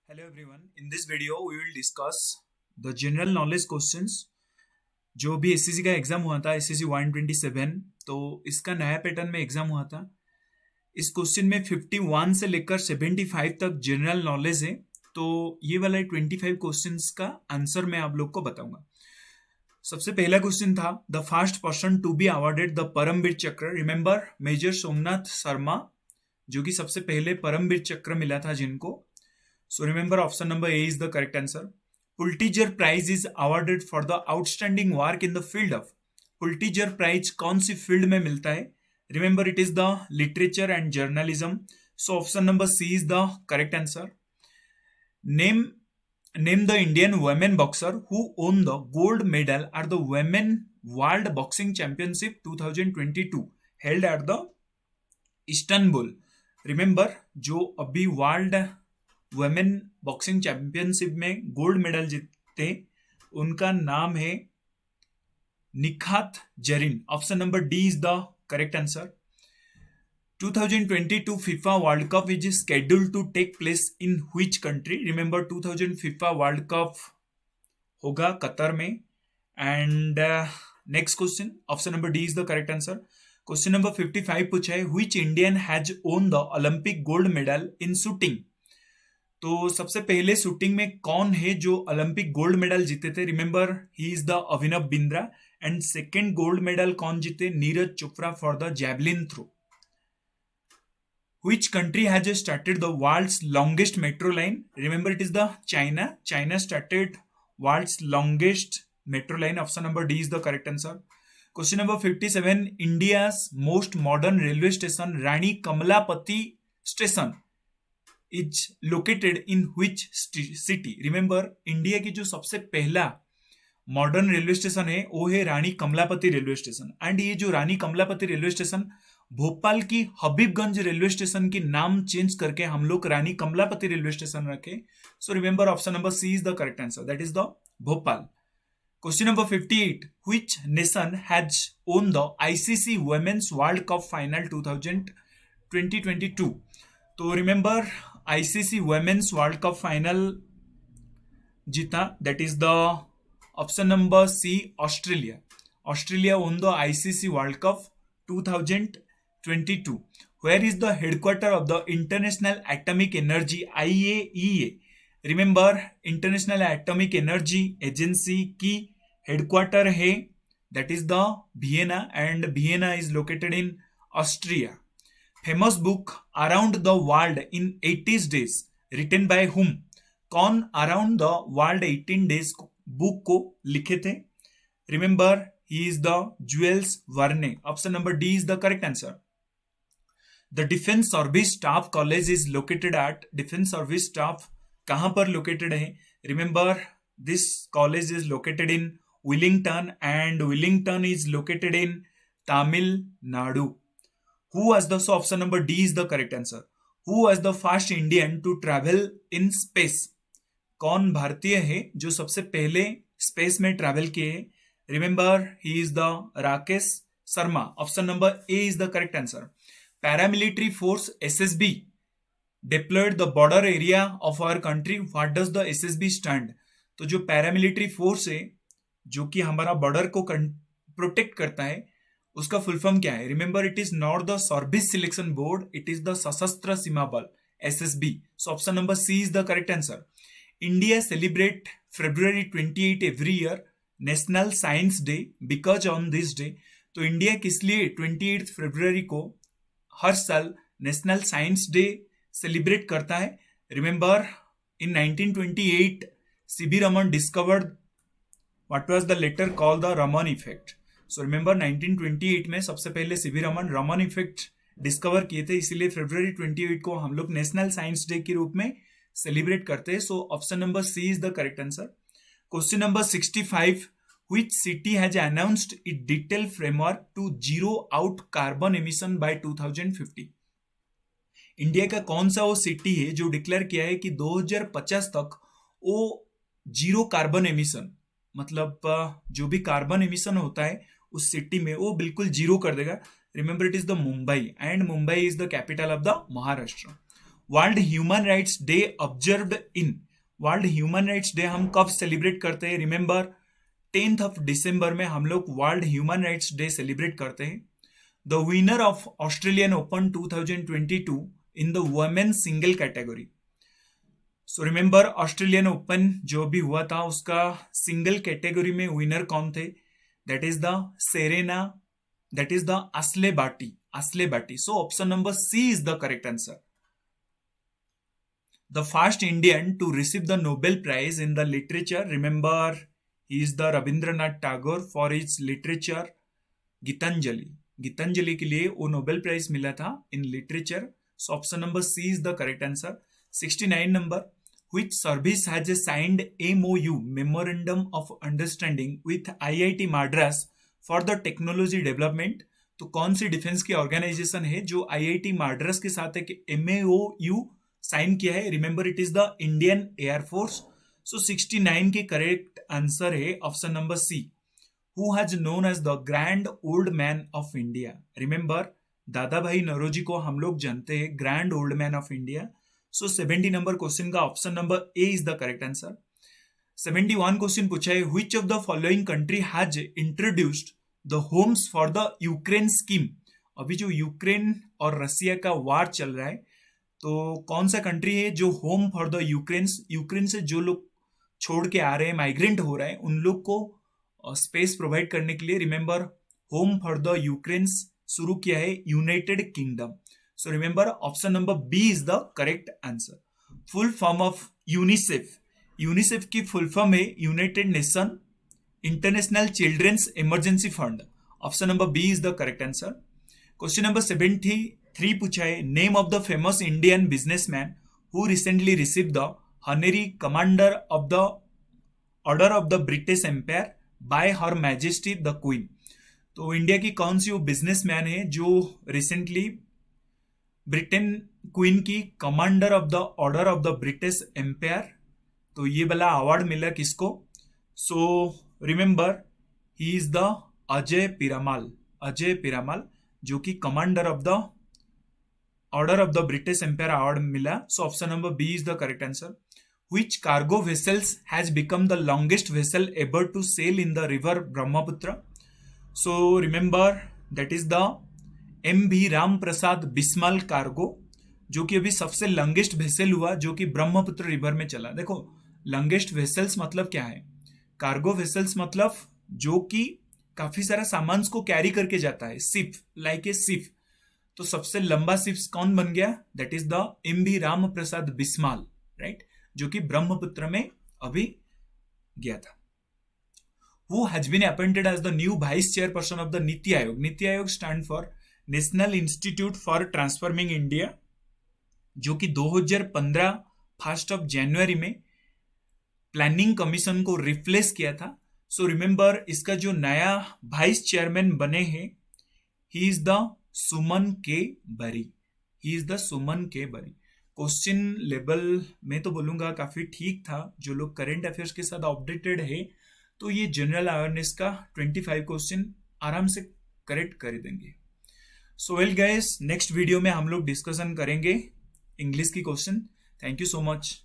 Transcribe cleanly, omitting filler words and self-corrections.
Hello everyone. In this video we will discuss the general knowledge questions जो भी SSC का exam हुआ था एसएससी 127 तो इसका नया पैटर्न में एग्जाम हुआ था। इस क्वेश्चन में 51 से लेकर 75 तक जनरल नॉलेज है। तो ये वाला 25 क्वेश्चंस का आंसर मैं आप लोग को बताऊंगा। सबसे पहला क्वेश्चन था the first person to be awarded the Paramvir Chakra. Remember major Somnath Sharma जो कि सबसे पहले परमवीर चक्र मिला था जिनको। So remember option number A is the correct answer. Pulitzer Prize is awarded for the outstanding work in the field of. Pulitzer Prize कौन सी field में मिलता है? Remember it is the literature and journalism. So option number C is the correct answer. Name the Indian women boxer who won the gold medal at the Women World Boxing Championship 2022 held at the Istanbul. Remember जो अभी world women boxing championship में gold medal जीते उनका नाम है Nikhat Zareen. Option number D is the correct answer. 2022 FIFA world cup is scheduled to take place in which country. Remember 2000 FIFA world cup होगा Qatar में। And next question option number D is the correct answer. Question number 55 पूछा है which Indian has won the Olympic gold medal in shooting. तो सबसे पहले shooting में कौन है जो ओलंपिक गोल्ड मेडल जीते थे? Remember he is the Abhinav Bindra. And second gold medal कौन जीते? Neeraj Chopra for the javelin throw. Which country has started the world's longest metro line? Remember it is the China. China started world's longest metro line. Option number D is the correct answer. Question number 57 India's most modern railway station Rani Kamalapati station is located in which city. Remember India की जो सबसे पहला modern railway station है वो है रानी Kamlapati railway station. And ये जो रानी Kamlapati railway station Bhopal की हबीबगंज रेलवे स्टेशन की नाम चेंज करके हम लोग रानी कमलापति रेलवे स्टेशन रखे। So remember option number C is the correct answer, that is the Bhopal. Question number 58 which nation has won the ICC women's world cup final 2022। तो remember ICC women's world cup final जीता, that is the option number C Australia. Australia won the ICC world cup 2022। Where is the headquarter of the international atomic energy IAEA। Remember international atomic energy agency की headquarter है that is the Vienna. And Vienna is located in Austria. Famous book around the world in 80 days written by whom. कौन around the world 18 days book को लिखे थे? Remember he is the Jules Verne. Option number D is the correct answer. The defence service staff college is located at. Defence service staff कहां पर located है? Remember this college is located in Wellington and Wellington is located in Tamil Nadu. Who was the, so option number D is the correct answer. Who was the first Indian to travel in space? कौन भारतीय है जो सबसे पहले space में travel किए? Remember he is the Rakesh Sharma. Option number A is the correct answer. Paramilitary force SSB deployed the border area of our country. What does the SSB stand? तो जो पैरामिलिट्री फोर्स है जो कि हमारा बॉर्डर को protect करता है उसका फुल फॉर्म क्या है? Remember it is not the service selection board, it is the Sashastra Seema Bal SSB। So option number C is the correct answer. India celebrate February 28 every year national science day because on this day. तो India किस लिए 28 फरवरी को हर साल national science day celebrate करता है? Remember in 1928 CB Raman discovered what was the later called the Raman effect. So remember 1928 में सबसे पहले CB रमन इफेक्ट डिस्कवर किए थे, इसीलिए February 28 को हम लोग नेशनल साइंस डे के रूप में सेलिब्रेट करते हैं। So option number C is the correct answer. Question number 65 which city has announced it detail framework to zero out carbon emission by 2050। India का कौन सा वो सिटी है जो डिक्लेयर किया है कि 2050 तक वो जीरो कार्बन एमिशन, मतलब जो भी कार्बन एमिशन होता है उस सिटी में वो बिल्कुल जीरो कर देगा। Remember it is the Mumbai and Mumbai is the capital of the Maharashtra. World human rights day observed in, world human rights day हम कब सेलिब्रेट करते हैं? रिमेंबर 10th ऑफ दिसंबर में हम लोग world human rights day celebrate करते हैं. The winner of Australian open 2022 in the women single category. So remember Australian open जो भी हुआ था उसका सिंगल कैटेगरी में विनर कौन थे? That is the Serena, that is the Ashleigh Barty. So option number C is the correct answer. The first Indian to receive the Nobel Prize in the literature, remember, he is the Rabindranath Tagore for his literature Gitanjali. Gitanjali के लिए वो Nobel prize मिला था in literature. So option number C is the correct answer. 69 number, which service has signed MOU Memorandum of Understanding with IIT Madras for the technology development. तो कौन सी defence की organisation है जो IIT माड्रास के साथ एक MOU साइन किया है? Remember it is the Indian air force. So 69 के करेक्ट आंसर है option number C. Who has known as the grand old man of India? Remember Dadabhai Naoroji को हम लोग जानते हैं grand old man of India. So 70 number question का option number A is the correct answer. 71 question पूछा है, which of the following country has introduced the homes for the Ukraine scheme? अभी जो यूक्रेन और रसिया का वार चल रहा है, तो कौन सा कंट्री है जो होम फॉर द यूक्रेन से जो लोग छोड़ के आ रहे हैं, माइग्रेंट हो रहे हैं, उन लोग को स्पेस प्रोवाइड करने के लिए remember home for the Ukraine शुरू किया है United Kingdom. So remember option number B is the correct answer. Full form of UNICEF, UNICEF की फुल फॉर्म है United Nation International Children's Emergency Fund. Option number B is the correct answer. Question number 73 पूछा है, name of the famous Indian businessman who recently receive the honorary commander of the order of the British Empire bye her majesty the queen. तो India की कौन सी वो businessman है जो recently Britain queen की commander of the order of the British empire, तो ये वाला अवार्ड मिला किसको? So remember he is the Ajay Piramal जो कि commander of the order of the British empire award मिला. So option number B is the correct answer. Which cargo vessels has become the longest vessel ever to sail in the river Brahmaputra? So remember that is the M.V. Ram Prasad Bismil cargo, जो कि अभी सबसे longest vessel हुआ जो कि Brahmaputra river में चला. देखो लंगेस्ट वेसल्स मतलब क्या है? कार्गो वेसल्स मतलब जो कि काफी सारा सामान को कैरी करके जाता है, शिप, लाइक ए शिप. तो सबसे लंबा शिप्स कौन बन गया? That is the M.V. Ram Prasad Bismil, right, जो कि ब्रह्मपुत्र में अभी गया था. Who has been appointed as the new vice chairperson of the NITI Aayog? NITI Aayog stand for national institute for transforming India, जो कि 2015 1 जनवरी में प्लानिंग कमीशन को रिप्लेस किया था. सो रिमेंबर इसका जो नया वाइस चेयरमैन बने हैं, ही इज द सुमन के बरी. क्वेश्चन लेवल में तो बोलूंगा काफी ठीक था. जो लोग करंट अफेयर्स के साथ अपडेटेड है तो ये जनरल अवेयरनेस का 25 क्वेश्चन आराम से करेक्ट कर देंगे. So well guys, next video में हम लोग डिस्कशन करेंगे इंग्लिश की question. Thank you so much.